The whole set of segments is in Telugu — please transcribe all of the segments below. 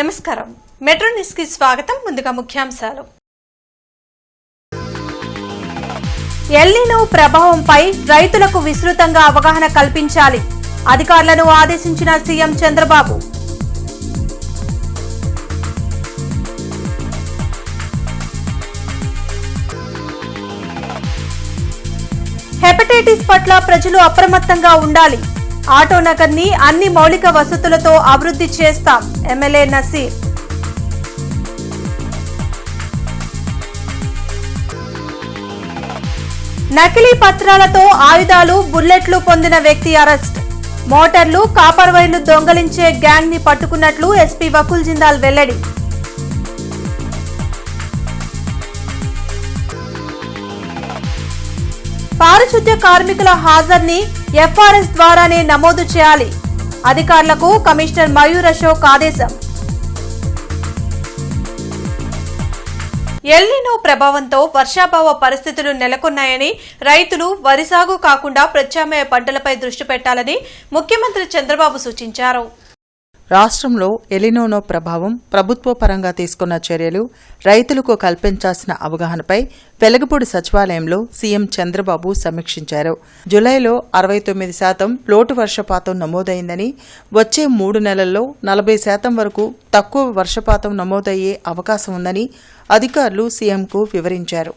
నమస్కారం. మెట్రో న్యూస్ కి స్వాగతం. ముందుగా ముఖ్యాంశాలు. ఎల్నినో ప్రభావంపై రైతులకు విస్తృతంగా అవగాహన కల్పించాలి. అధికారులను ఆదేశించిన సీఎం చంద్రబాబు. హెపటైటిస్ పట్ల ప్రజలు అప్రమత్తంగా ఉండాలి. ఆటో నగర్ ని అన్ని మౌలిక వసతులతో అభివృద్ధి చేస్తాం. ఎమ్మెల్యే నసీర్. నకిలీ పత్రాలతో ఆయుధాలు, బుల్లెట్లు పొందిన వ్యక్తి అరెస్ట్. మోటార్లు, కాపర్ వైర్లు దొంగలించే గ్యాంగ్ ని పట్టుకున్నట్లు ఎస్పీ వకుల్ జిందాల్ వెల్లడి. పారిశుద్ధ్య కార్మికుల హాజరుని ఎఫ్ఆర్ఎస్ ద్వారానే నమోదు చేయాలి. అధికారులకు కమిషనర్ మయూర్ అశోక్ ఆదేశం. ఎల్నినో ప్రభావంతో వర్షాభావ పరిస్థితులు నెలకొన్నాయని, రైతులు వరి సాగు కాకుండా ప్రత్యామ్నాయ పంటలపై దృష్టి పెట్టాలని ముఖ్యమంత్రి చంద్రబాబు సూచించారు. రాష్ట్రంలో ఎలినోనో ప్రభావం, ప్రభుత్వ పరంగా తీసుకున్న చర్యలు, రైతులకు కల్పించాల్సిన అవగాహనపై వెలగపూడి సచివాలయంలో సీఎం చంద్రబాబు సమీక్షించారు. జులైలో 69% లోటు వర్షపాతం నమోదైందని, వచ్చే 3 నెలల్లో 40% వరకు తక్కువ వర్షపాతం నమోదయ్యే అవకాశం ఉందని అధికారులు సీఎంకు వివరించారు.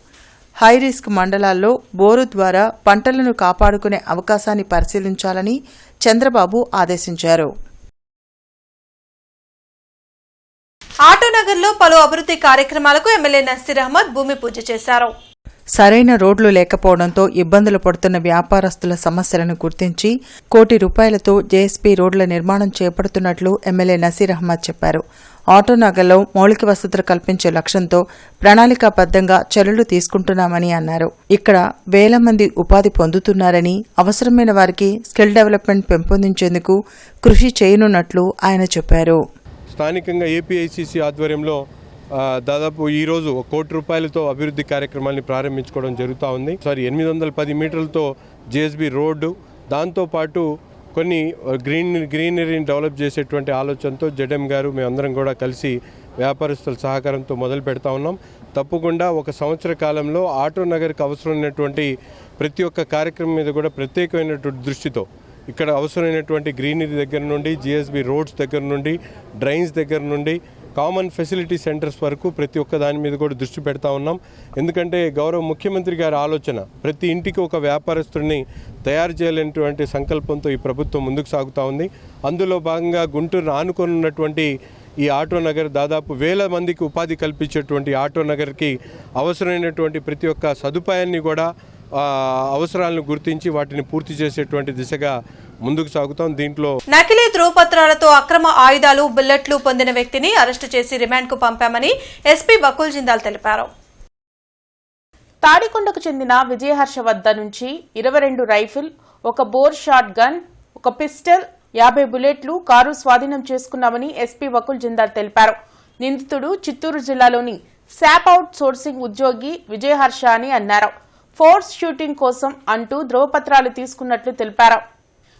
హైరిస్క్ మండలాల్లో బోరు ద్వారా పంటలను కాపాడుకునే అవకాశాన్ని పరిశీలించాలని చంద్రబాబు ఆదేశించారు. ఆటోనగర్ లో పలు అభివృద్ధి కార్యక్రమాలకు ఎమ్మెల్యే నసీర్ అహ్మద్ భూమి పూజ చేశారు. సరైన రోడ్లు లేకపోవడంతో ఇబ్బందులు పడుతున్న వ్యాపారస్తుల సమస్యలను గుర్తించి ₹1 కోట్లతో జేఎస్పీ రోడ్ల నిర్మాణం చేపడుతున్నట్లు ఎమ్మెల్యే నసీర్ అహ్మద్ చెప్పారు. ఆటోనగర్లో మౌలిక వసతులు కల్పించే లక్ష్యంతో ప్రణాళికాబద్దంగా చర్యలు తీసుకుంటున్నామని అన్నారు. ఇక్కడ వేల మంది ఉపాధి పొందుతున్నారని, అవసరమైన వారికి స్కిల్ డెవలప్మెంట్ పెంపొందించేందుకు కృషి చేయనున్నట్లు ఆయన చెప్పారు. స్థానికంగా ఏపీఐసీసీ ఆధ్వర్యంలో దాదాపు ఈరోజు ₹1 కోట్లతో అభివృద్ధి కార్యక్రమాన్ని ప్రారంభించుకోవడం జరుగుతూ ఉంది. 810 మీటర్లతో జేఎస్బీ రోడ్డు, దాంతోపాటు కొన్ని గ్రీనరీని డెవలప్ చేసేటువంటి ఆలోచనతో జెడ్ఎం గారు మేమందరం కూడా కలిసి వ్యాపారస్తుల సహకారంతో మొదలు పెడతా ఉన్నాం. తప్పకుండా 1 సంవత్సర కాలంలో ఆటో నగర్కి అవసరమైనటువంటి ప్రతి ఒక్క కార్యక్రమం మీద కూడా ప్రత్యేకమైనటువంటి దృష్టితో ఇక్కడ అవసరమైనటువంటి గ్రీనరీ దగ్గర నుండి, జిఎస్బీ రోడ్స్ దగ్గర నుండి, డ్రైన్స్ దగ్గర నుండి, కామన్ ఫెసిలిటీ సెంటర్స్ వరకు ప్రతి ఒక్క దాని మీద కూడా దృష్టి పెడతా ఉన్నాం. ఎందుకంటే గౌరవ ముఖ్యమంత్రి గారి ఆలోచన ప్రతి ఇంటికి ఒక వ్యాపారస్తుడిని తయారు చేయాలనేటువంటి సంకల్పంతో ఈ ప్రభుత్వం ముందుకు సాగుతూ ఉంది. అందులో భాగంగా గుంటూరును ఆనుకున్నటువంటి ఈ ఆటో నగర్ దాదాపు వేల మందికి ఉపాధి కల్పించేటువంటి ఆటో నగర్కి అవసరమైనటువంటి ప్రతి ఒక్క సదుపాయాన్ని కూడా అవసరాలను గుర్తించి వాటిని పూర్తి చేసేటువంటి దిశగా ముందుకు సాగుతాం. దీంట్లో నకిలీ ధృవపత్రాలతో అక్రమ ఆయుధాలు, బుల్లెట్లు పొందిన వ్యక్తిని అరెస్టు చేసి రిమాండ్ కు పంపామని ఎస్పీ వకుల్ జిందాల్ తెలిపారు. తాడికొండకు చెందిన విజయహర్ష వద్ద నుంచి 22 rifle, 1 bore shot gun, 1 pistol, 50 బుల్లెట్లు, కారు స్వాధీనం చేసుకున్నామని ఎస్పీ వకుల్ జిందాల్ తెలిపారు. నిందితుడు చిత్తూరు జిల్లాలోని శాప్ అవుట్ సోర్సింగ్ ఉద్యోగి విజయహర్ష అని అన్నారు. ఫోర్స్ షూటింగ్ కోసం అంటూ ధ్రువపత్రాలు తీసుకున్నట్లు తెలిపారు.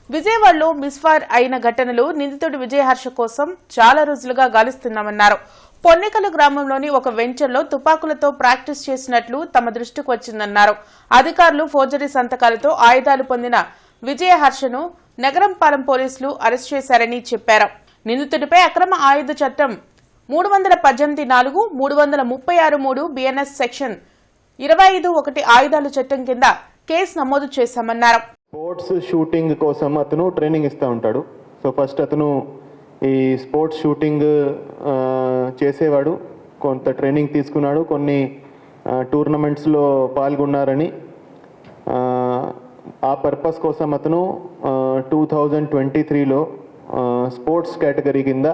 విజయవాడలో మిస్ఫైర్ అయిన ఘటనలో నిందితుడు విజయహర్ష కోసం చాలా రోజులుగా గాలిస్తున్నామన్నారు. పొన్నికలు గ్రామంలోని ఒక వెంచర్లో తుపాకులతో ప్రాక్టీస్ చేసినట్లు తమ దృష్టికి వచ్చిందన్నారు. అధికారులు ఫోర్జరీ సంతకాలతో ఆయుధాలు పొందిన విజయహర్షను నగరంపాలెం పోలీసులు అరెస్ట్ చేశారని చెప్పారు. నిందితుడిపై అక్రమ ఆయుధ చట్టం 318(4), 336(3) బిఎన్ఎస్ సెక్షన్ 25(1) ఆయుధాల చట్టం కింద కేసు నమోదు చేశామన్నారు. స్పోర్ట్స్ షూటింగ్ కోసం అతను ట్రైనింగ్ ఇస్తూ ఉంటాడు. సో ఫస్ట్ అతను ఈ స్పోర్ట్స్ షూటింగ్ చేసేవాడు, కొంత ట్రైనింగ్ తీసుకున్నాడు, కొన్ని టోర్నమెంట్స్లో పాల్గొన్నారని ఆ పర్పస్ కోసం అతను 2023లో స్పోర్ట్స్ కేటగిరీ కింద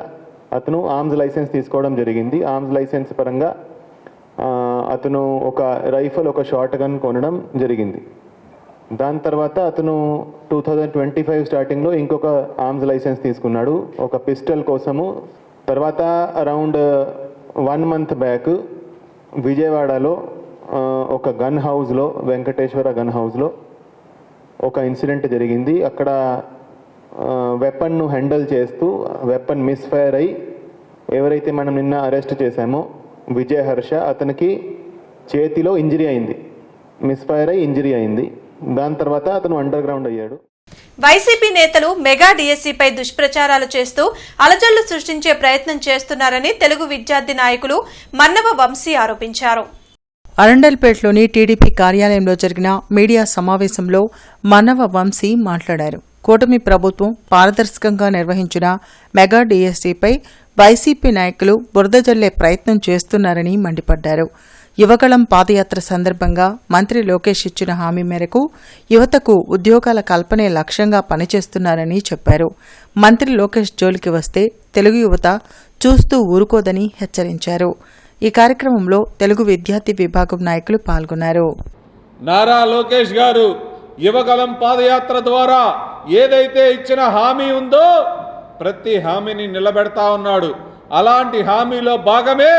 అతను ఆర్మ్స్ లైసెన్స్ తీసుకోవడం జరిగింది. ఆర్మ్స్ లైసెన్స్ పరంగా అతను ఒక రైఫిల్, 1 షాట్ గన్ కొనడం జరిగింది. దాని తర్వాత అతను 2025 స్టార్టింగ్లో ఇంకొక ఆర్మ్స్ లైసెన్స్ తీసుకున్నాడు, 1 పిస్టల్ కోసము. తర్వాత అరౌండ్ 1 మంత్ బ్యాక్ విజయవాడలో ఒక గన్ హౌస్లో, వెంకటేశ్వర గన్ హౌస్లో ఒక ఇన్సిడెంట్ జరిగింది. అక్కడ వెపన్ను హ్యాండిల్ చేస్తూ వెపన్ మిస్ఫైర్ అయి ఎవరైతే మనం నిన్న అరెస్ట్ చేశామో విజయ్ హర్ష, అతనికి చేతిలో ఇంజరీ అయింది, మిస్ఫైర్ అయి ఇంజరీ అయింది. దాని తర్వాత అతను అండర్ గ్రౌండ్ అయ్యాడు. వైసీపీ నేతలు మెగా డిఎస్సీపై దుష్ప్రచారాలు చేస్తూ అలజడులు సృష్టించే ప్రయత్నం చేస్తున్నారని తెలుగు విద్యార్థి నాయకులు మన్నవ వంశీ ఆరోపించారు. అరండల్పేటలోని టీడీపీ కార్యాలయంలో జరిగిన మీడియా సమావేశంలో మన్నవ వంశీ మాట్లాడారు. కూటమి ప్రభుత్వం పారదర్శకంగా నిర్వహించిన మెగా డిఎస్సీపై వైసీపీ నాయకులు బురద జల్లే ప్రయత్నం చేస్తున్నారని మండిపడ్డారు. యువగళం పాదయాత్ర సందర్భంగా మంత్రి లోకేష్ ఇచ్చిన హామీ మేరకు యువతకు ఉద్యోగాల కల్పనే లక్ష్యంగా పనిచేస్తున్నారని చెప్పారు. మంత్రి లోకేష్ జోలికి వస్తే తెలుగు యువత చూస్తూ ఊరుకోదని హెచ్చరించారు. ఈ కార్యక్రమంలో తెలుగు విద్యార్థి విభాగం నాయకులు పాల్గొన్నారు. నారా లోకేష్ గారు యువగళం పాదయాత్ర ద్వారా ఏదైతే ఇచ్చిన హామీ ఉందో ప్రతి హామీని నిలబెడతా ఉన్నాడు. అలాంటి హామీలో భాగమే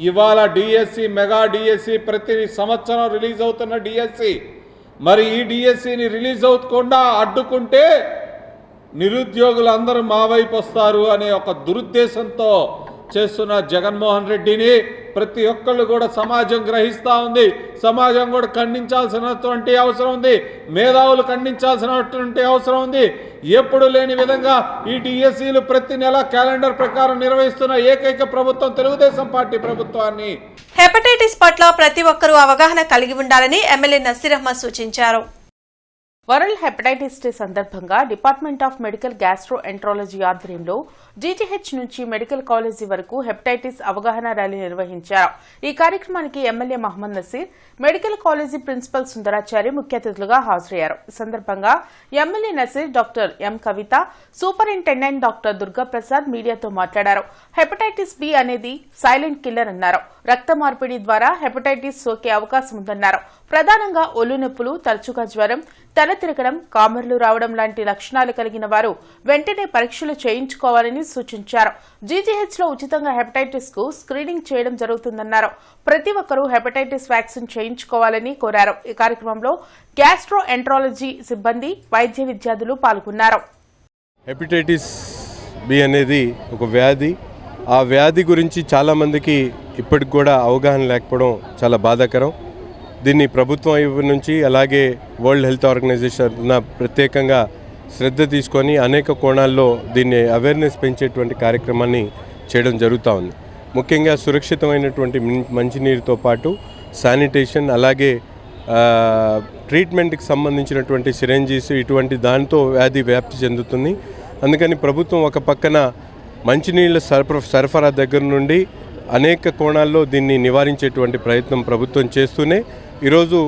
ఇవాళ డిఎస్సి, మెగా డిఎస్సి, ప్రతి సంవత్సరం రిలీజ్ అవుతున్న డిఎస్సి. మరి ఈ డిఎస్సిని రిలీజ్ అవ్వకుండా అడ్డుకుంటే నిరుద్యోగులు అందరూ మా వైపు వస్తారు అనే ఒక దురుద్దేశంతో చేస్తున్న జగన్మోహన్ రెడ్డిని ప్రతి ఒక్కళ్ళు కూడా సమాజం గ్రహిస్తూ ఉంది. సమాజం కూడా ఖండించాల్సినటువంటి అవసరం ఉంది. మేధావులు ఖండించాల్సినటువంటి అవసరం ఉంది. ఎప్పుడు లేని విధంగా ఈ డిఎస్సీలు ప్రతి నెల క్యాలెండర్ ప్రకారం నిర్వహిస్తున్న ఏకైక ప్రభుత్వం తెలుగుదేశం పార్టీ ప్రభుత్వాన్ని. హెపటైటిస్ పట్ల ప్రతి ఒక్కరూ అవగాహన కలిగి ఉండాలని ఎమ్మెల్యే నసీర్ అహ్మద్ సూచించారు. వరల్డ్ హెపటైటిస్ డే సందర్భంగా డిపార్ట్మెంట్ ఆఫ్ మెడికల్ గ్యాస్ట్రోఎంట్రాలజీ ఆధ్వర్యంలో జీజీహెచ్ నుంచి మెడికల్ కాలేజీ వరకు హెపటైటిస్ అవగాహన ర్యాలీ నిర్వహించారు. ఈ కార్యక్రమానికి MLA Mohammed Nasir, medical college principal Sundarachari ముఖ్య అతిథులుగా హాజరయ్యారు. ఈ సందర్భంగా MLA Nasir, doctor M Kavitha, superintendent doctor Durgaprasad మీడియాతో మాట్లాడారు. హెపటైటిస్ బి అనేది సైలెంట్ కిల్లర్ అన్నారు. రక్త మార్పిడి ద్వారా హెపటైటిస్ సోకే అవకాశం ఉందన్నారు. ప్రధానంగా ఒళ్ళు నొప్పులు, తరచుగా జ్వరం, తల తిరగడం, కామెర్లు రావడం లాంటి లక్షణాలు కలిగిన వారు వెంటనే పరీక్షలు చేయించుకోవాలని సూచించారు. జీజీహెచ్ లో ఉచితంగా హెపటైటిస్ కు స్క్రీనింగ్ చేయడం జరుగుతుందన్నారు. ప్రతి ఒక్కరూ హెపటైటిస్ వ్యాక్సిన్ చేయించుకోవాలని కోరారు. ఈ కార్యక్రమంలో గ్యాస్ట్రోఎంట్రాలజీ సిబ్బంది, వైద్య విద్యార్థులు పాల్గొన్నారు. హెపటైటిస్ బి అనేది ఒక వ్యాధి. ఆ వ్యాధి గురించి చాలామందికి ఇప్పటికి కూడా అవగాహన లేకపోవడం చాలా బాధాకరం. దీన్ని ప్రభుత్వం వైపు నుంచి అలాగే వరల్డ్ హెల్త్ ఆర్గనైజేషన్ ప్రత్యేకంగా శ్రద్ధ తీసుకొని అనేక కోణాల్లో దీన్ని అవేర్నెస్ పెంచేటువంటి కార్యక్రమాన్ని చేయడం జరుగుతూ ఉంది. ముఖ్యంగా సురక్షితమైనటువంటి మంచినీరుతో పాటు శానిటేషన్, అలాగే ట్రీట్మెంట్కి సంబంధించినటువంటి సిరంజీస్, ఇటువంటి దానితో వ్యాధి వ్యాప్తి చెందుతుంది. అందుకని ప్రభుత్వం ఒక పక్కన మంచినీళ్ళ సరఫరా దగ్గర నుండి అనేక కోణాల్లో దీన్ని నివారించేటువంటి ప్రయత్నం ప్రభుత్వం చేస్తూనే ఈరోజు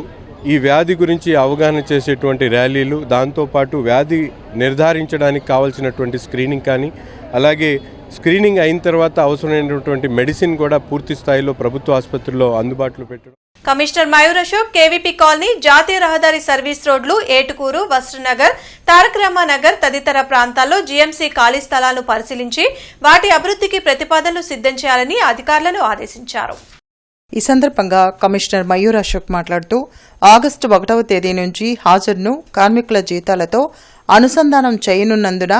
ఈ వ్యాధి గురించి అవగాహన చేసేటువంటి ర్యాలీలు, దాంతోపాటు వ్యాధి నిర్ధారించడానికి కావాల్సినటువంటి స్క్రీనింగ్ కానీ, అలాగే స్క్రీనింగ్ అయిన తర్వాత అవసరమైనటువంటి మెడిసిన్ కూడా పూర్తి స్థాయిలో ప్రభుత్వ ఆసుపత్రుల్లో అందుబాటులో పెట్టడం. Commissioner Mayur Ashok KVP colony, జాతీయ రహదారి సర్వీస్ రోడ్లు, ఏటుకూరు, వస్త్రనగర్, తారక రామానగర్ తదితర ప్రాంతాల్లో జీఎంసీ ఖాళీ స్థలాలను పరిశీలించి వాటి అభివృద్ధికి ప్రతిపాదనలు సిద్ధం చేయాలని అధికారులను ఆదేశించారు. ఈ సందర్భంగా కమిషనర్ మయూర్ అశోక్ మాట్లాడుతూ ఆగస్టు 1వ తేదీ నుంచి హాజరును కార్మికుల జీతాలతో అనుసంధానం చేయనున్నందున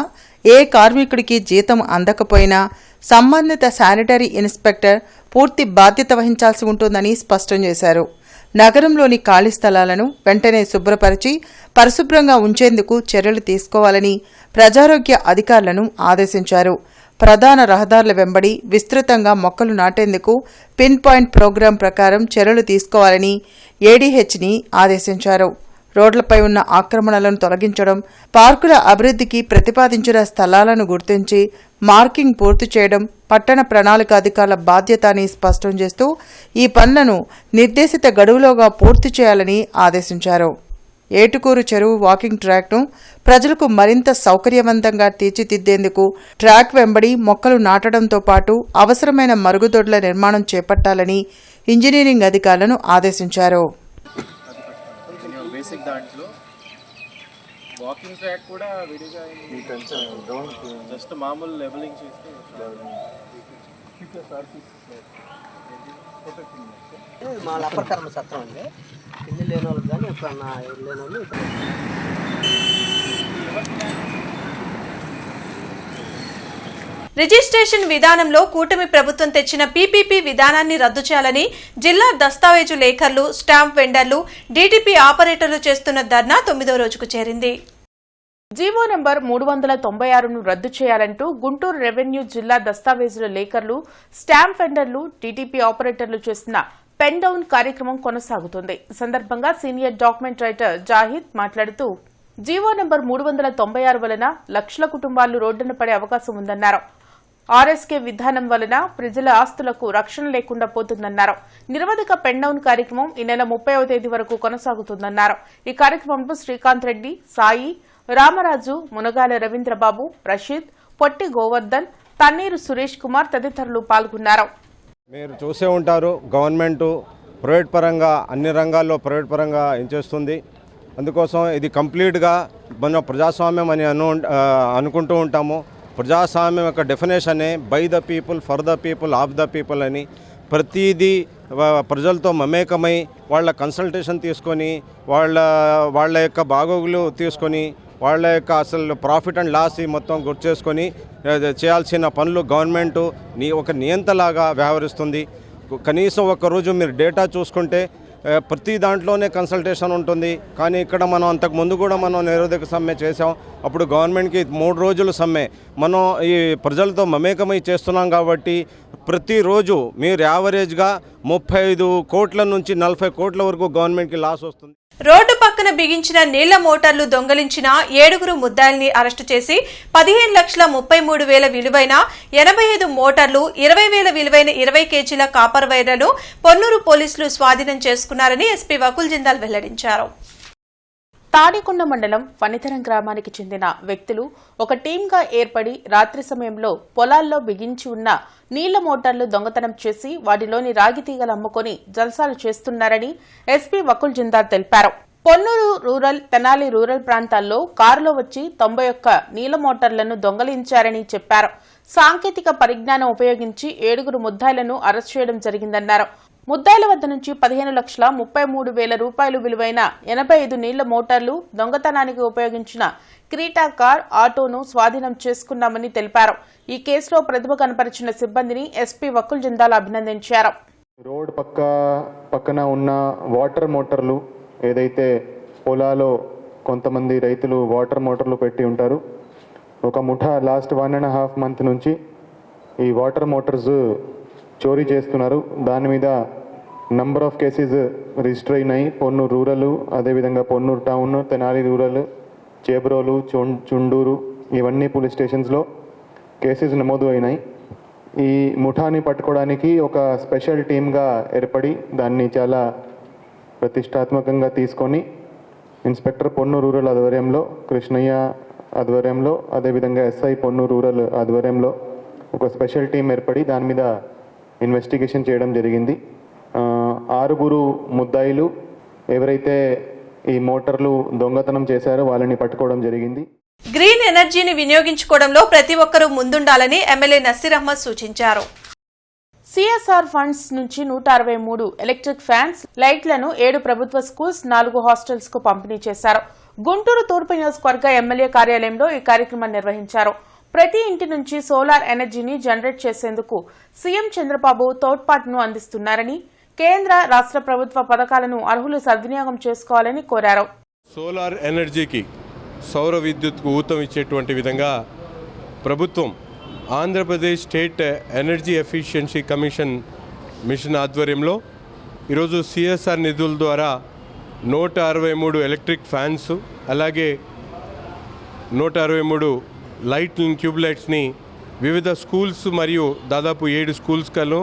ఏ కార్మికుడికి జీతం అందకపోయినా సంబంధిత శానిటరీ ఇన్స్పెక్టర్ పూర్తి బాధ్యత వహించాల్సి ఉంటుందని స్పష్టం చేశారు. నగరంలోని ఖాళీ స్థలాలను వెంటనే శుభ్రపరిచి పరిశుభ్రంగా ఉంచేందుకు చర్యలు తీసుకోవాలని ప్రజారోగ్య అధికారులను ఆదేశించారు. ప్రధాన రహదారుల వెంబడి విస్తృతంగా మొక్కలు నాటేందుకు పిన్ పాయింట్ ప్రోగ్రాం ప్రకారం చర్యలు తీసుకోవాలని ఏడీహెచ్ని ఆదేశించారు. రోడ్లపై ఉన్న ఆక్రమణలను తొలగించడం, పార్కుల అభివృద్ధికి ప్రతిపాదించిన స్థలాలను గుర్తించి మార్కింగ్ పూర్తి చేయడం పట్టణ ప్రణాళిక అధికారుల బాధ్యత అని స్పష్టం చేస్తూ ఈ పనులను నిర్దేశిత గడువులోగా పూర్తి చేయాలని ఆదేశించారు. ఏటుకూరు చెరువు వాకింగ్ ట్రాక్ను ప్రజలకు మరింత సౌకర్యవంతంగా తీర్చిదిద్దేందుకు ట్రాక్ వెంబడి మొక్కలు నాటడంతో పాటు అవసరమైన మరుగుదొడ్ల నిర్మాణం చేపట్టాలని ఇంజనీరింగ్ అధికారులను ఆదేశించారు. వాకింగ్ ట్రాక్ కూడా విడిగా జస్ట్ మామూలు లెవెలింగ్ చేస్తే మా అప్పర్ కర్మ సత్రం అండి. ఇల్లు లేని వాళ్ళకి కానీ ఎప్పుడన్నా ఇల్లు లేని వాళ్ళు రిజిస్ట్రేషన్ విధానంలో కూటమి ప్రభుత్వం తెచ్చిన పీపీపీ విధానాన్ని రద్దు చేయాలని జిల్లా దస్తావేజు లేఖర్లు, స్టాంప్ వెండర్లు, డీటీపీ ఆపరేటర్లు చేస్తున్న ధర్నా 9వ రోజుకు చేరింది. జీవో నంబర్ 396ను రద్దు చేయాలంటూ గుంటూరు రెవెన్యూ జిల్లా దస్తావేజుల లేఖర్లు, స్టాంప్ వెండర్లు, టీటీపీ ఆపరేటర్లు చేస్తున్న పెన్ డౌన్ కార్యక్రమం కొనసాగుతుంది. ఈ సందర్భంగా సీనియర్ డాక్యుమెంట్ రైటర్ జాహిద్ మాట్లాడుతూ జీవో నంబర్ 396 వలన లక్షల కుటుంబాలు రోడ్డున పడే అవకాశం ఉందన్నారు. ఆర్ఎస్కే విధానం వలన ప్రజల ఆస్తులకు రక్షణ లేకుండా పోతుందన్నారు. నిరవధిక పెన్ డౌన్ కార్యక్రమం ఈ నెల 30వ తేదీ వరకు కొనసాగుతుందన్నారు. ఈ కార్యక్రమంలో శ్రీకాంత్ రెడ్డి, సాయి, రామరాజు, మునగాల రవీంద్రబాబు, రషీద్, పొట్టి గోవర్ధన్, తన్నీరు సురేష్ కుమార్ తదితరులు పాల్గొన్నారు. మీరు చూసే ఉంటారు, గవర్నమెంట్ ప్రైవేట్ పరంగా అన్ని రంగాల్లో ప్రైవేట్ పరంగా ఏం చేస్తుంది. అందుకోసం ఇది కంప్లీట్గా మన ప్రజాస్వామ్యం అని అనుకుంటూ ఉంటాము. ప్రజాస్వామ్యం యొక్క డెఫినేషనే by the people, for the people, of the people అని. ప్రతిదీ ప్రజలతో మమేకమై వాళ్ళ కన్సల్టేషన్ తీసుకొని వాళ్ళ యొక్క బాగోగులు తీసుకొని వాళ్ళ యొక్క అసలు ప్రాఫిట్ అండ్ లాస్ మొత్తం గుర్తు చేసుకొని చేయాల్సిన పనులు గవర్నమెంట్ ఒక నియంతలాగా వ్యవహరిస్తుంది. కనీసం ఒక్కరోజు మీరు డేటా చూసుకుంటే ప్రతి దాంట్లోనే కన్సల్టేషన్ ఉంటుంది. కానీ ఇక్కడ మనం అంతకు ముందు కూడా మనం నిరోధక సమ్మె చేసాం. అప్పుడు గవర్నమెంట్కి 3 రోజులు సమ్మె. మనం ఈ ప్రజలతో మమేకమై చేస్తున్నాం కాబట్టి ప్రతిరోజు మీరు యావరేజ్గా 35 కోట్ల నుంచి 40 కోట్ల వరకు గవర్నమెంట్కి లాస్ వస్తుంది. రోడ్డు పక్కన బిగించిన నీళ్ల మోటార్లు దొంగలించిన 7 ముద్దాయిల్ని అరెస్టు చేసి 15,33,000 విలువైన 85 మోటార్లు, 20,000 విలువైన 20 కేజీల కాపర్ వైర్లను పొన్నూరు పోలీసులు స్వాధీనం చేసుకున్నారని ఎస్పీ వకుల్ జిందాల్ వెల్లడించారు. తాడికొండ మండలం ఫణితరం గ్రామానికి చెందిన వ్యక్తులు ఒక టీంగా ఏర్పడి రాత్రి సమయంలో పొలాల్లో బిగించి ఉన్న నీళ్ల మోటార్లు దొంగతనం చేసి వాటిలోని రాగి తీగలు అమ్ముకొని జల్సాలు చేస్తున్నారని ఎస్పీ వకుల్ జిందాల్ తెలిపారు. పొన్నూరు రూరల్, తెనాలి రూరల్ ప్రాంతాల్లో కారులో వచ్చి 91 నీళ్ల మోటార్లను దొంగలించారని చెప్పారు. సాంకేతిక పరిజ్ఞానం ఉపయోగించి 7 ముద్దాయిలను అరెస్ట్ చేయడం జరిగిందన్నారు. ముద్దాయిల వద్ద నుంచి 15,33,000 రూపాయలు విలువైన 85 నీళ్ల మోటార్లు, దొంగతనానికి ఉపయోగించిన క్రీటా కార్, ఆటోను స్వాధీనం చేసుకున్నామని తెలిపారు. ఈ కేసులో ప్రతిభ కనపరిచిన సిబ్బందిని ఎస్పీ వకుల్ జిందాల్ అభినందించారు. రోడ్ పక్కన ఉన్న వాటర్ మోటార్లు ఏదైతే పొలాలో కొంతమంది రైతులు వాటర్ మోటార్లు పెట్టి ఉంటారు, ఒక ముఠా లాస్ట్ 1.5 మంత్ నుంచి ఈ వాటర్ మోటార్స్ చోరీ చేస్తున్నారు. దాని మీద నంబర్ ఆఫ్ కేసెస్ రిజిస్టర్ అయినాయి. పొన్నూరు రూరల్, అదేవిధంగా పొన్నూరు టౌన్, తెనాలి రూరల్, చేబ్రోలు, చుండూరు ఇవన్నీ పోలీస్ స్టేషన్స్లో కేసెస్ నమోదు అయినాయి. ఈ ముఠాని పట్టుకోవడానికి ఒక స్పెషల్ టీమ్గా ఏర్పడి దాన్ని చాలా ప్రతిష్టాత్మకంగా తీసుకొని ఇన్స్పెక్టర్ పొన్నూరు రూరల్ ఆధ్వర్యంలో, కృష్ణయ్య ఆధ్వర్యంలో, అదేవిధంగా ఎస్ఐ పొన్నూరు రూరల్ ఆధ్వర్యంలో ఒక స్పెషల్ టీం ఏర్పడి దాని మీద ఇన్వెస్టిగేషన్ చేయడం జరిగింది. 6 ముద్దాయిలు ఎవరైతే ఈ మోటార్లు దొంగతనం చేశారో వాళ్ళని పట్టుకోవడం జరిగింది. గ్రీన్ ఎనర్జీని వినియోగించుకోవడంలో ప్రతి ఒక్కరూ ముందుండాలని ఎమ్మెల్యే నసీర్ అహ్మద్ సూచించారు. సిఎస్ఆర్ ఫండ్స్ నుంచి 163 ఎలక్ట్రిక్ ఫ్యాన్స్, లైట్లను 7 ప్రభుత్వ స్కూల్స్, 4 హాస్టల్స్ కు పంపిణీ చేశారు. గుంటూరు తూర్పు నియోజకవర్గ ఎమ్మెల్యే కార్యాలయంలో ఈ కార్యక్రమాన్ని నిర్వహించారు. ప్రతి ఇంటి నుంచి సోలార్ ఎనర్జీని జనరేట్ చేసేందుకు సీఎం చంద్రబాబు తోడ్పాటును అందిస్తున్నారని, కేంద్ర రాష్ట్ర ప్రభుత్వ పథకాలను అర్హులు సద్వినియోగం చేసుకోవాలని కోరారు. సోలార్ ఎనర్జీకి, సౌర విద్యుత్కు ఊతం ఇచ్చేటువంటి విధంగా ప్రభుత్వం Andhra Pradesh state energy efficiency commission mission ఆధ్వర్యంలో ఈరోజు సిఎస్ఆర్ నిధుల ద్వారా 163 ఎలక్ట్రిక్ ఫ్యాన్స్, అలాగే 163 లైట్లను, ట్యూబ్ లైట్స్ని వివిధ స్కూల్స్ మరియు దాదాపు 7 స్కూల్స్కను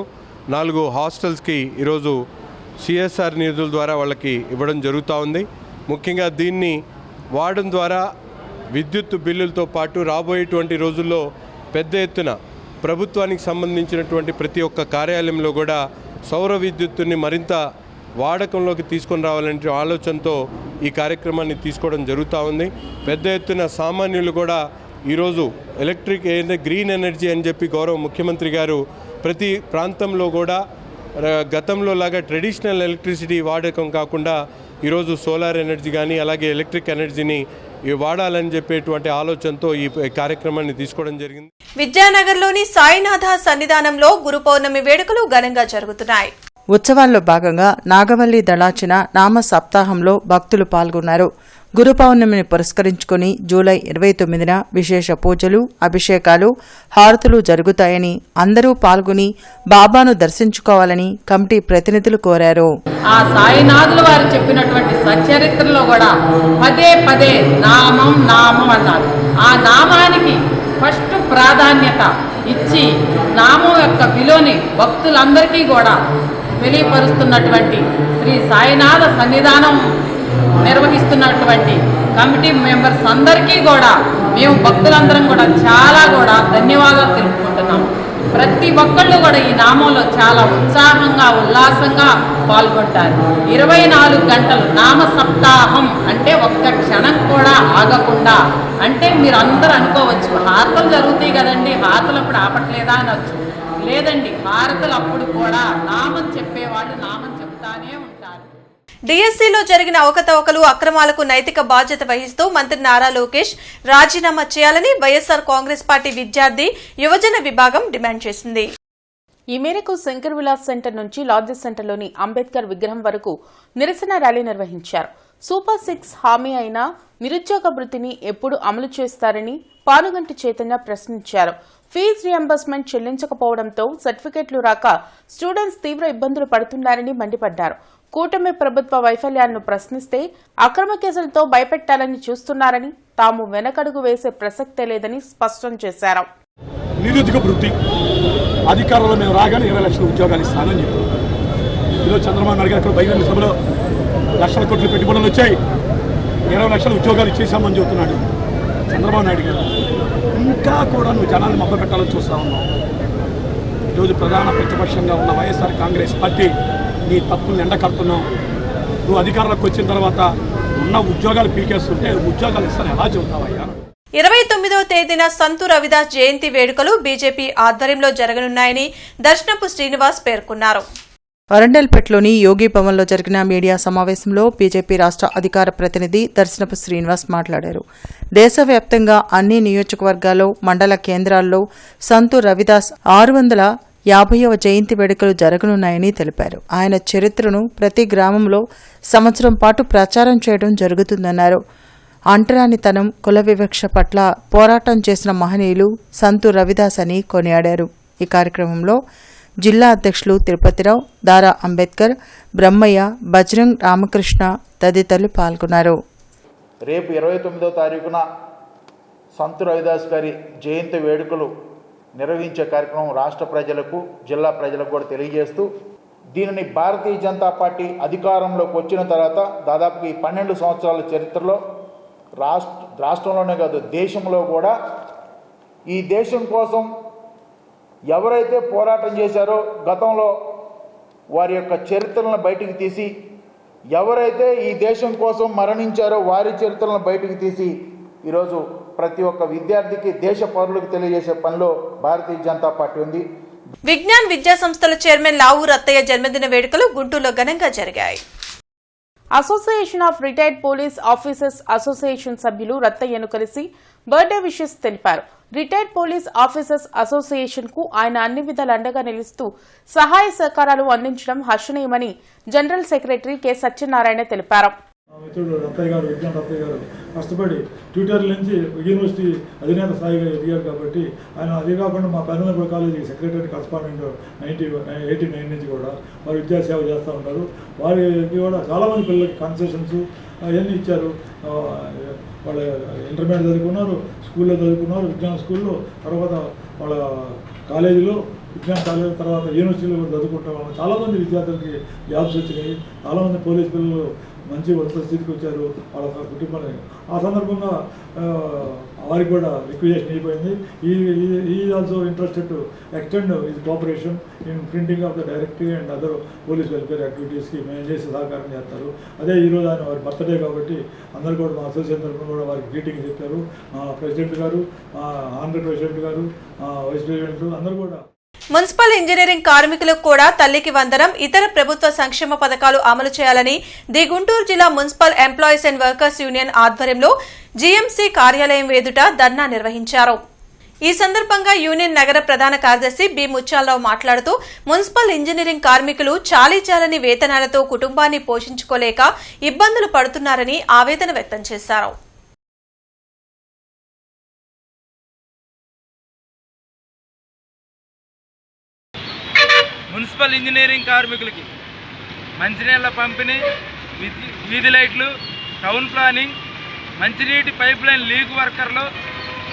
4 హాస్టల్స్కి ఈరోజు సిఎస్ఆర్ నిధుల ద్వారా వాళ్ళకి ఇవ్వడం జరుగుతూ ఉంది. ముఖ్యంగా దీన్ని వాడడం ద్వారా విద్యుత్ బిల్లులతో పాటు రాబోయేటువంటి రోజుల్లో పెద్ద ఎత్తున ప్రభుత్వానికి సంబంధించినటువంటి ప్రతి ఒక్క కార్యాలయంలో కూడా సౌర విద్యుత్తుని మరింత వాడకంలోకి తీసుకొని రావాలనే ఆలోచనతో ఈ కార్యక్రమాన్ని తీసుకోవడం జరుగుతూ ఉంది. పెద్ద ఎత్తున సామాన్యులు కూడా ఈరోజు ఎలక్ట్రిక్ గ్రీన్ ఎనర్జీ అని చెప్పి గౌరవ ముఖ్యమంత్రి గారు ప్రతి ప్రాంతంలో కూడా గతంలో లాగా ట్రెడిషనల్ ఎలక్ట్రిసిటీ వాడకం కాకుండా ఈరోజు సోలార్ ఎనర్జీ కానీ అలాగే ఎలక్ట్రిక్ ఎనర్జీని వాడాలని చెప్పేటువంటి ఆలోచనతో ఈ కార్యక్రమాన్ని తీసుకోవడం జరిగింది. విద్యానగర్లోని సాయినాథ సన్నిధానంలో గురు పౌర్ణమి వేడుకలు ఘనంగా జరుగుతున్నాయి. ఉత్సవాల్లో భాగంగా నాగవల్లి దళార్చన నామ సప్తాహంలో భక్తులు పాల్గొన్నారు. గురు పౌర్ణమిని పురస్కరించుకుని జూలై 29న విశేష పూజలు, అభిషేకాలు, హారతులు జరుగుతాయని అందరూ పాల్గొని బాబాను దర్శించుకోవాలని కమిటీ ప్రతినిధులు కోరారు. ఆ సాయినాథుల వారు చెప్పినటువంటి సచరిత్రలో కూడా పదే పదే నామం నామం అన్నారు. ఆ నామానికి ఫస్ట్ ప్రాధాన్యత ఇచ్చి నామం యొక్క విలువని భక్తులందరికీ కూడా తెలియపరుస్తున్నటువంటి శ్రీ సాయినాథ సన్నిధానం నిర్వహిస్తున్నటువంటి కమిటీ మెంబర్స్ అందరికీ కూడా మేము భక్తులందరం కూడా చాలా ధన్యవాదాలు తెలుపుకుంటున్నాం. ప్రతి ఒక్కళ్ళు కూడా ఈ నామంలో చాలా ఉత్సాహంగా ఉల్లాసంగా పాల్గొంటారు. 24 గంటలు నామ సప్తాహం అంటే ఒక్క క్షణం కూడా ఆగకుండా. అంటే మీరు అందరూ అనుకోవచ్చు హారతలు జరుగుతాయి కదండి, హారతలు అప్పుడు ఆపట్లేదా అనొచ్చు. లేదండి, హారతలు అప్పుడు కూడా నామం చెప్పేవాళ్ళు నామం చెప్తానే ఉంటారు. డిఎస్సీలో జరిగిన అవకతవకలు, అక్రమాలకు నైతిక బాధ్యత వహిస్తూ మంత్రి నారా లోకేష్ రాజీనామా చేయాలని వైఎస్ఆర్ కాంగ్రెస్ పార్టీ విద్యార్థి యువజన విభాగం డిమాండ్ చేసింది. ఈ మేరకు శంకర్ విలాస్ సెంటర్ నుంచి లాడ్జెస్ సెంటర్లోని అంబేద్కర్ విగ్రహం వరకు నిరసన ర్యాలీ నిర్వహించారు. సూపర్ 6 హామీ అయిన నిరుద్యోగ వృత్తిని ఎప్పుడు అమలు చేస్తారని పానుగంటి చైతన్య ప్రశ్నించారు. ఫీజు రియంబర్స్మెంట్ చెల్లించకపోవడంతో సర్టిఫికెట్లు రాక స్టూడెంట్స్ తీవ్ర ఇబ్బందులు పడుతున్నారని మండిపడ్డారు. కూటమి ప్రభుత్వ వైఫల్యాలను ప్రశ్నిస్తే అక్రమ కేసులతో భయపెట్టాలని చూస్తున్నారని, తాము వెనకడుగు వేసే ప్రసక్తే లేదని స్పష్టం చేశారు. నిరుద్యోగ వృత్తి అధికారంలో మేము రాగానే 20 లక్షల ఉద్యోగాలు ఇస్తానని చెప్పారు. ఈరోజు చంద్రబాబు నాయుడు గారు బహిరంగ సభలో లక్షల కోట్ల పెట్టుబడులు వచ్చాయి, 20 లక్షల ఉద్యోగాలు ఇచ్చేసామని చెబుతున్నాడు చంద్రబాబు నాయుడు గారు. ఇంకా కూడా నువ్వు జనాన్ని మభ్య పెట్టాలని చూస్తూ ఉన్నావు. ఈరోజు ప్రధాన ప్రతిపక్షంగా ఉన్న వైఎస్ఆర్ కాంగ్రెస్ పార్టీ నీ తప్పులను ఎండకడుతున్నావు. నువ్వు అధికారంలోకి వచ్చిన తర్వాత ఉన్న ఉద్యోగాలు పీకేస్తుంటే ఉద్యోగాలు ఇస్తాను ఎలా చెబుతావయ్యా? 29వ తేదీన సంతు రవిదాస్ జయంతి వేడుకలు బీజేపీ ఆధ్వర్యంలో జరగనున్నాయని దర్శనపు శ్రీనివాస్ పేర్కొన్నారు. వరంగల్పేటలోని యోగి భవన్లో జరిగిన మీడియా సమావేశంలో బీజేపీ రాష్ట్ర అధికార ప్రతినిధి దర్శనపు శ్రీనివాస్ మాట్లాడారు. దేశవ్యాప్తంగా అన్ని నియోజకవర్గాల్లో, మండల కేంద్రాల్లో సంతు రవిదాస్ 650వ జయంతి వేడుకలు జరగనున్నాయని తెలిపారు. ఆయన చరిత్రను ప్రతి గ్రామంలో సంవత్సరం పాటు ప్రచారం చేయడం జరుగుతుందన్నారు. అంటరానితనం, కుల వివక్ష పట్ల పోరాటం చేసిన మహనీయులు సంతు రవిదాస్ అని కొనియాడారు. ఈ కార్యక్రమంలో జిల్లా అధ్యక్షులు తిరుపతిరావు, దారా అంబేద్కర్, బ్రహ్మయ్య, బజరంగ్ రామకృష్ణ తదితరులు పాల్గొన్నారు. రేపు 29వ తారీఖున సంతు రవిదాస్ గారి జయంతి వేడుకలు నిర్వహించే కార్యక్రమం రాష్ట్ర ప్రజలకు, జిల్లా ప్రజలకు కూడా తెలియజేస్తూ, దీనిని భారతీయ జనతా పార్టీ అధికారంలోకి వచ్చిన తర్వాత దాదాపు ఈ 12 సంవత్సరాల చరిత్రలో రాష్ట్రంలోనే కాదు దేశంలో కూడా ఈ దేశం కోసం ఎవరైతే పోరాటం చేశారో గతంలో వారి యొక్క చరిత్రలను బయటికి తీసి, ఎవరైతే ఈ దేశం కోసం మరణించారో వారి చరిత్రలను బయటికి తీసి ఈరోజు ప్రతి ఒక్క విద్యార్థికి, దేశ పౌరులకు తెలియజేసే పనిలో భారతీయ జనతా పార్టీ ఉంది. విజ్ఞాన్ విద్యా సంస్థల చైర్మన్ లావు రత్తయ్య జన్మదిన వేడుకలు గుంటూరులో ఘనంగా జరిగాయి. Association of retired police officers association సభ్యులు రత్తయ్యను కలిసి బర్త్డే విషెస్ తెలిపారు. రిటైర్డ్ పోలీస్ ఆఫీసర్స్ అసోసియేషన్ కు ఆయన అన్ని విధాల అండగా నిలుస్తూ సహాయ సహకారాలు అందించడం హర్షణీయమని జనరల్ సెక్రటరీ కె సత్యనారాయణ తెలిపారు. మిత్రుడు రత్తయ్య గారు, విజ్ఞాన్ రత్తయ్య గారు కష్టపడి ట్విట్టర్ నుంచి యూనివర్సిటీ అధినేత స్థాయిగా ఎదిగారు కాబట్టి ఆయన అదే కాకుండా మా పెదనపల్లి కాలేజీ సెక్రటరీ కరస్పాండెంట్ 89 నుంచి కూడా వారు విద్యాసేవ చేస్తూ ఉంటారు. వారికి కూడా చాలామంది పిల్లలకి కన్సెషన్స్ అవన్నీ ఇచ్చారు. వాళ్ళ ఇంటర్మీడియట్ చదువుకున్నారు, స్కూల్లో చదువుకున్నారు, విజ్ఞాన స్కూల్లో, తర్వాత వాళ్ళ కాలేజీలో, విజ్ఞాన కాలేజీ, తర్వాత యూనివర్సిటీలో కూడా చదువుకుంటాం. చాలామంది విద్యార్థులకి జాబ్స్ వచ్చినాయి. చాలామంది పోలీస్ పిల్లలు మంచి ఉన్నత స్థితికి వచ్చారు వాళ్ళ కుటుంబాన్ని. ఆ సందర్భంగా వారికి కూడా రిక్వెజేషన్ అయిపోయింది. ఈ also interested to extend his cooperation in printing of the directory and other police welfare యాక్టివిటీస్కి మేము చేసి సహకారం చేస్తారు. అదే ఈరోజు ఆయన వారి బర్త్డే కాబట్టి అందరూ కూడా మా అసోసియేషన్ తరఫున కూడా వారికి గ్రీటింగ్ చెప్పారు. ప్రెసిడెంట్ గారు, ఆంధ్ర ప్రెసిడెంట్ గారు, వైస్ ప్రెసిడెంట్ అందరూ కూడా. మున్సిపల్ ఇంజనీరింగ్ కార్మికులకు కూడా తల్లికి వందనం, ఇతర ప్రభుత్వ సంక్షేమ పథకాలు అమలు చేయాలని ది గుంటూరు జిల్లా municipal employees and workers union ఆధ్వర్యంలో జీఎంసీ కార్యాలయం ఎదుట ధర్నా నిర్వహించారు. ఈ సందర్భంగా యూనియన్ నగర ప్రధాన కార్యదర్శి బి ముత్యాలరావు మాట్లాడుతూ మున్సిపల్ ఇంజనీరింగ్ కార్మికులు చాలీచాలని వేతనాలతో కుటుంబాన్ని పోషించుకోలేక ఇబ్బందులు పడుతున్నారని ఆవేదన వ్యక్తం చేశారు. మున్సిపల్ ఇంజనీరింగ్ కార్మికులకి మంచినీళ్ళ పంపిణీ, వీధి లైట్లు, టౌన్ ప్లానింగ్, మంచినీటి పైప్ లైన్ లీక్ వర్కర్లు,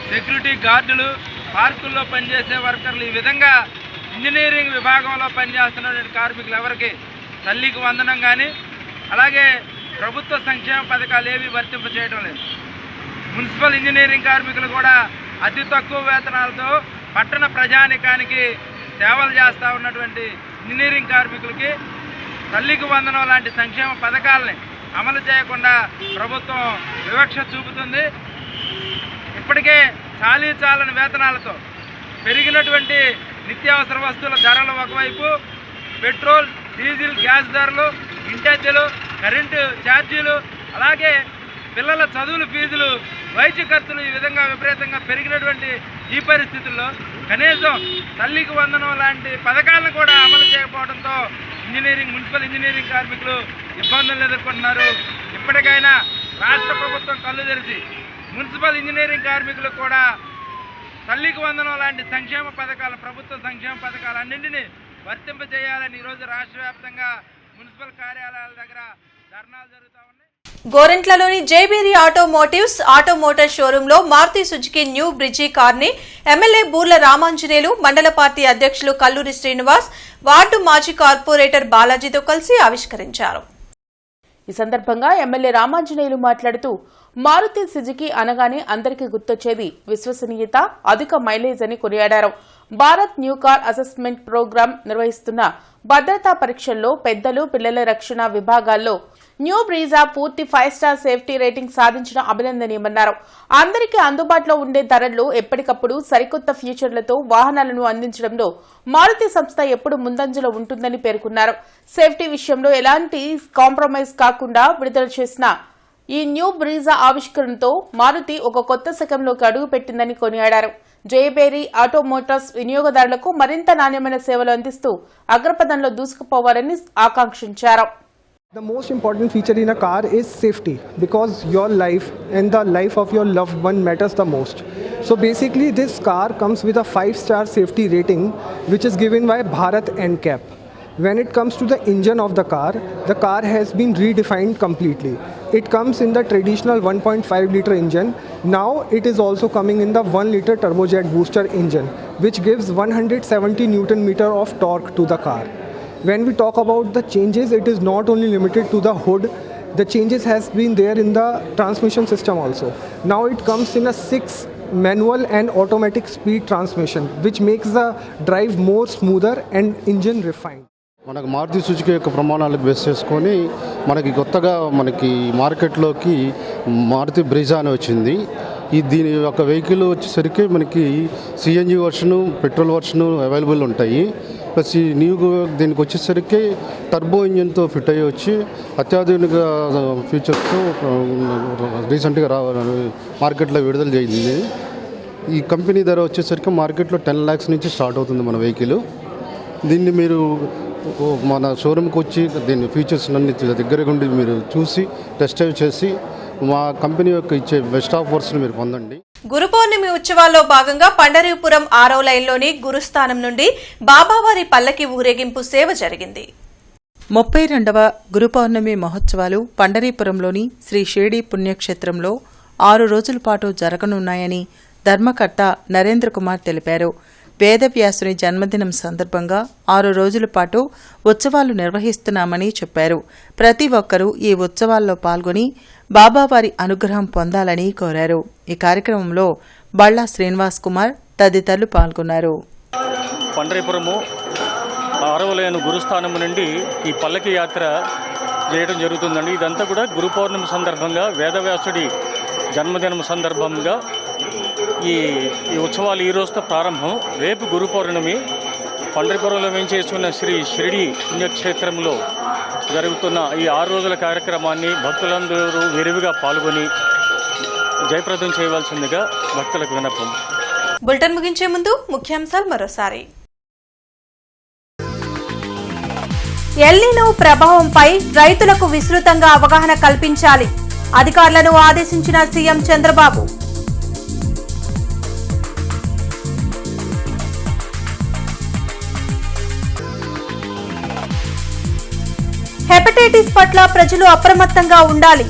సెక్యూరిటీ గార్డులు, పార్కుల్లో పనిచేసే వర్కర్లు, ఈ విధంగా ఇంజనీరింగ్ విభాగంలో పనిచేస్తున్నటువంటి కార్మికులు ఎవరికి తల్లికి వందనం కానీ అలాగే ప్రభుత్వ సంక్షేమ పథకాలు ఏవి వర్తింపచేయడం లేదు. మున్సిపల్ ఇంజనీరింగ్ కార్మికులు కూడా అతి తక్కువ వేతనాలతో పట్టణ ప్రజానికానికి సేవలు చేస్తూ ఉన్నటువంటి ఇంజనీరింగ్ కార్మికులకి తల్లికి వందనం లాంటి సంక్షేమ పథకాలని అమలు చేయకుండా ప్రభుత్వం వివక్ష చూపుతుంది. ఇప్పటికే చాలని వేతనాలతో పెరిగినటువంటి నిత్యావసర వస్తువుల ధరలు ఒకవైపు, పెట్రోల్, డీజిల్, గ్యాస్ ధరలు, ఇంటెద్దెలు, కరెంటు ఛార్జీలు, అలాగే పిల్లల చదువుల ఫీజులు, వైద్య ఖర్చులు ఈ విధంగా విపరీతంగా పెరిగినటువంటి ఈ పరిస్థితుల్లో కనీసం తల్లికి వందనం లాంటి పథకాలను కూడా అమలు చేయకపోవడంతో మున్సిపల్ ఇంజనీరింగ్ కార్మికులు ఇబ్బందులు ఎదుర్కొంటున్నారు. ఇప్పటికైనా రాష్ట్ర ప్రభుత్వం కళ్ళు తెరిచి మున్సిపల్ ఇంజనీరింగ్ కార్మికులకు కూడా తల్లికి వందనం లాంటి సంక్షేమ పథకాలు, ప్రభుత్వ సంక్షేమ పథకాలన్నింటినీ వర్తింపజేయాలని ఈరోజు రాష్ట్ర వ్యాప్తంగా మున్సిపల్ కార్యాలయాల దగ్గర ధర్నాలు జరుగుతూ ఉన్నాయి. గోరెంట్లలోని జేబీరి ఆటోమోటార్ షోరూమ్ లో మారుతి సుజుకి న్యూ బ్రిడ్జి కార్ ని ఎమ్మెల్యే బూర్ల రామాంజనేయులు, మండల పార్టీ అధ్యక్షులు కల్లూరి శ్రీనివాస్, వార్డు మాజీ కార్పొరేటర్ బాలాజీతో కలిసి ఆవిష్కరించారు. ఈ సందర్భంగా ఎమ్మెల్యే రామాంజనేయులు మాట్లాడుతూ మారుతి సుజుకి అనగానే అందరికీ గుర్తొచ్చేది విశ్వసనీయత, అధిక మైలేజ్ అని కొనియాడారు. Bharat new car assessment programme నిర్వహిస్తున్న భద్రతా పరీక్షల్లో పెద్దలు, పిల్లల రక్షణ విభాగాల్లో న్యూ బ్రీజా పూర్తి 5 స్టార్ సేఫ్టీ రేటింగ్ సాధించడం అభినందనీయమన్నారు. అందరికీ అందుబాటులో ఉండే ధరల్లో ఎప్పటికప్పుడు సరికొత్త ఫీచర్లతో వాహనాలను అందించడంలో మారుతి సంస్థ ఎప్పుడు ముందంజలో ఉంటుందని పేర్కొన్నారు. సేఫ్టీ విషయంలో ఎలాంటి కాంప్రమైజ్ కాకుండా విడుదల చేసిన ఈ న్యూ బ్రీజా ఆవిష్కరణతో మారుతి ఒక కొత్త శకంలోకి అడుగుపెట్టిందని కొనియాడారు. జేబేరి ఆటోమోటార్స్ వినియోగదారులకు మరింత నాణ్యమైన సేవలు అందిస్తూ అగ్రపథంలో దూసుకుపోవాలని ఆకాంక్షించారు. The most important feature in a car is safety, because your life and the life of your loved one matters the most. So basically this car comes with a 5-star safety rating which is given by Bharat NCAP. When it comes to the engine of the car has been redefined completely. It comes in the traditional 1.5 liter engine. Now it is also coming in the 1 liter turbojet booster engine which gives 170 Newton meter of torque to the car. When we talk about the changes, it is not only limited to the hood. The changes has been there in the transmission system also. Now it comes in a 6 manual and automatic speed transmission, which makes the drive more smoother and engine refined. మనకు మారుతి సుజుకి యొక్క ప్రమాణాలకు బేస్ చేసుకొని మనకి కొత్తగా మనకి మార్కెట్లోకి మారుతి బ్రీజా అని వచ్చింది. దీని యొక్క వెహికల్ వచ్చేసరికి మనకి సిఎన్జి వర్షను, పెట్రోల్ వర్షను అవైలబుల్ ఉంటాయి. ప్లస్ ఈ దీనికి వచ్చేసరికి టర్బో ఇంజిన్తో ఫిట్ అయ్యి వచ్చి అత్యాధునిక ఫీచర్స్తో రీసెంట్గా మార్కెట్లో విడుదల చేయింది. ఈ కంపెనీ ధర వచ్చేసరికి మార్కెట్లో 10 lakhs నుంచి స్టార్ట్ అవుతుంది మన వెహికల్. దీన్ని మీరు మన షోరూమ్కి వచ్చి దీని ఫీచర్స్ అన్ని దగ్గరగా ఉండి మీరు చూసి టెస్ట్ డ్రైవ్ చేసి మా కంపెనీ యొక్క ఇచ్చే బెస్ట్ ఆఫర్స్ని మీరు పొందండి. గురు పౌర్ణమి ఉత్సవాల్లో భాగంగా పండరీపురం 6వ లైన్లోని గురుస్థానం నుండి బాబావారి పల్లకి ఊరేగింపు సేవ జరిగింది. 32వ గురు పౌర్ణమి మహోత్సవాలు పండరీపురంలోని శ్రీ షిరిడి పుణ్యక్షేత్రంలో 6 రోజుల పాటు జరగనున్నాయని ధర్మకర్త నరేంద్ర కుమార్ తెలిపారు. వేదవ్యాసుని జన్మదినం సందర్భంగా 6 రోజుల పాటు ఉత్సవాలు నిర్వహిస్తున్నామని చెప్పారు. ప్రతి ఒక్కరూ ఈ ఉత్సవాల్లో పాల్గొని బాబావారి అనుగ్రహం పొందాలని కోరారు. ఈ కార్యక్రమంలో బళ్ళా శ్రీనివాస్ కుమార్ తదితరులు పాల్గొన్నారు. పండరీపురము 6వ లైన్ గురుస్థానం నుండి ఈ పల్లకి యాత్ర చేయడం జరుగుతుందండి. ఇదంతా కూడా గురు పౌర్ణమి సందర్భంగా వేదవ్యాసుడి జన్మదినం సందర్భంగా ఈ ఉత్సవాలు ఈ రోజుతో ప్రారంభం. రేపు గురు పౌర్ణమి. పండరిపురంలో వేంచేస్తున్న శ్రీ షిరిడి పుణ్యక్షేత్రంలో జరుగుతున్న ఈ 6 రోజుల కార్యక్రమాన్ని భక్తులందరూ విరివిగా పాల్గొని జయప్రదం చేయవలసిందిగా భక్తులకు విన్నపం. బులెటిన్ ముగించే ముందు ముఖ్యాంశాలు మరోసారి. ఎల్నినో ప్రభావంపై రైతులకు విస్తృతంగా అవగాహన కల్పించాలి. అధికారులను ఆదేశించిన సీఎం చంద్రబాబు. హెపటైటిస్ పట్ల ప్రజలు అప్రమత్తంగా ఉండాలి.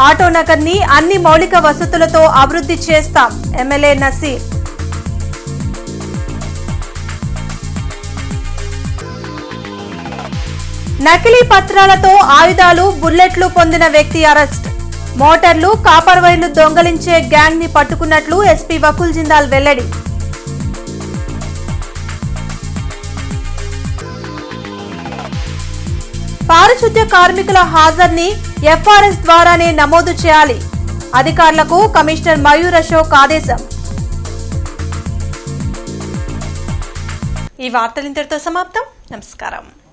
ఆటోనగర్ ని అన్ని మౌలిక వసతులతో అభివృద్ధి చేస్తాం. ఎమ్మెల్యే నసీర్. నకిలీ పత్రాలతో ఆయుధాలు, బుల్లెట్లు పొందిన వ్యక్తి అరెస్ట్. మోటార్లు, కాపర్ వైర్లు దొంగలించే గ్యాంగ్ ని పట్టుకున్నట్లు ఎస్పీ వకుల్ జిందాల్ వెల్లడి. పారిశుద్ధ్య కార్మికుల హాజరుని ఎఫ్ఆర్ఎస్ ద్వారానే నమోదు చేయాలి. అధికారులకు కమిషనర్ మయూర్ అశోక్ ఆదేశం. ఈ వార్తలు ఇంతటితో సమాప్తం. నమస్కారం.